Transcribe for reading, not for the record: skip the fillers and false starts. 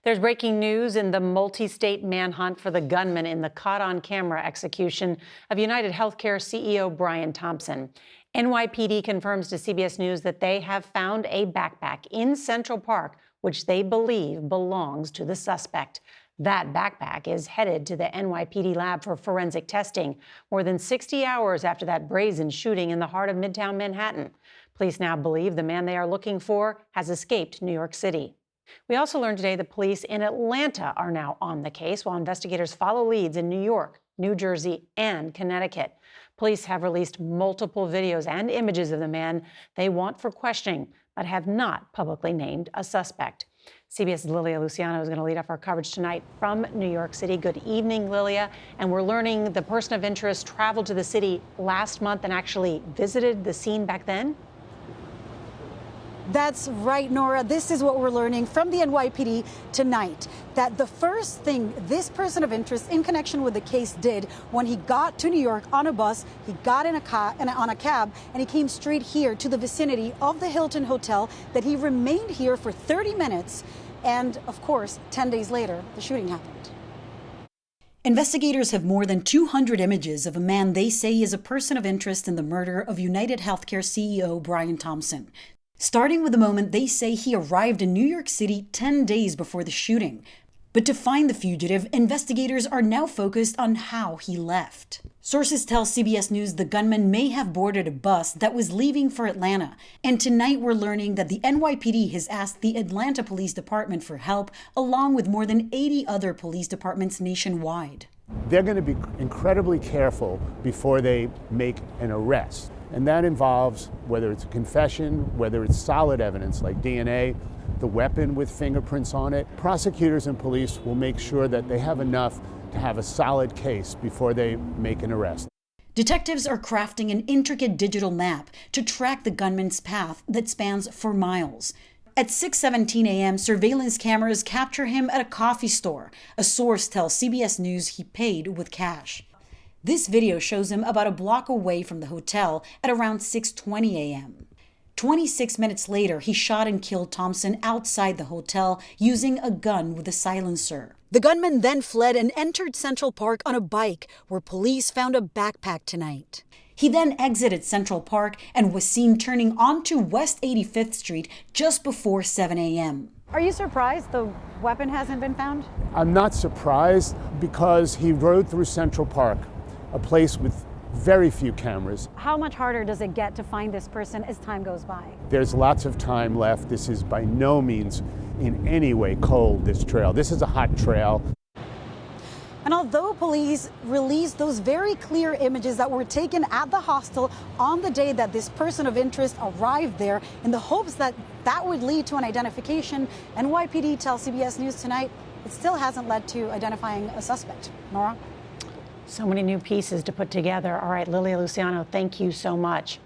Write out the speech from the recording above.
There's breaking news in the multi-state manhunt for the gunman in the caught-on-camera execution of UnitedHealthcare CEO Brian Thompson. NYPD confirms to CBS News that they have found a backpack in Central Park, which they believe belongs to the suspect. That backpack is headed to the NYPD lab for forensic testing, more than 60 hours after that brazen shooting in the heart of Midtown Manhattan. Police now believe the man they are looking for has escaped New York City. We also learned today that police in Atlanta are now on the case, while investigators follow leads in New York, New Jersey, and Connecticut. Police have released multiple videos and images of the man they want for questioning, but have not publicly named a suspect. CBS's Lilia Luciana is going to lead off our coverage tonight from New York City. Good evening, Lilia. And we're learning the person of interest traveled to the city last month and actually visited the scene back then. That's right, Nora. This is what we're learning from the NYPD tonight, that the first thing this person of interest in connection with the case did when he got to New York on a bus, he got on a cab, and he came straight here to the vicinity of the Hilton Hotel, that he remained here for 30 minutes. And of course, 10 days later, the shooting happened. Investigators have more than 200 images of a man they say is a person of interest in the murder of UnitedHealthcare CEO Brian Thompson, starting with the moment they say he arrived in New York City 10 days before the shooting. But to find the fugitive, investigators are now focused on how he left. Sources tell CBS News the gunman may have boarded a bus that was leaving for Atlanta. And tonight we're learning that the NYPD has asked the Atlanta Police Department for help, along with more than 80 other police departments nationwide. They're going to be incredibly careful before they make an arrest. And that involves whether it's a confession, whether it's solid evidence like DNA, the weapon with fingerprints on it. Prosecutors and police will make sure that they have enough to have a solid case before they make an arrest. Detectives are crafting an intricate digital map to track the gunman's path that spans for miles. At 6:17 a.m., surveillance cameras capture him at a coffee store. A source tells CBS News he paid with cash. This video shows him about a block away from the hotel at around 6:20 a.m. 26 minutes later, he shot and killed Thompson outside the hotel using a gun with a silencer. The gunman then fled and entered Central Park on a bike, where police found a backpack tonight. He then exited Central Park and was seen turning onto West 85th Street just before 7 a.m. Are you surprised the weapon hasn't been found? I'm not surprised because he rode through Central Park, a place with very few cameras. How much harder does it get to find this person as time goes by? There's lots of time left. This is by no means in any way cold, this trail. This is a hot trail. And although police released those very clear images that were taken at the hostel on the day that this person of interest arrived there, in the hopes that that would lead to an identification, NYPD tells CBS News tonight it still hasn't led to identifying a suspect. Nora? So many new pieces to put together. All right, Lilia Luciano, thank you so much.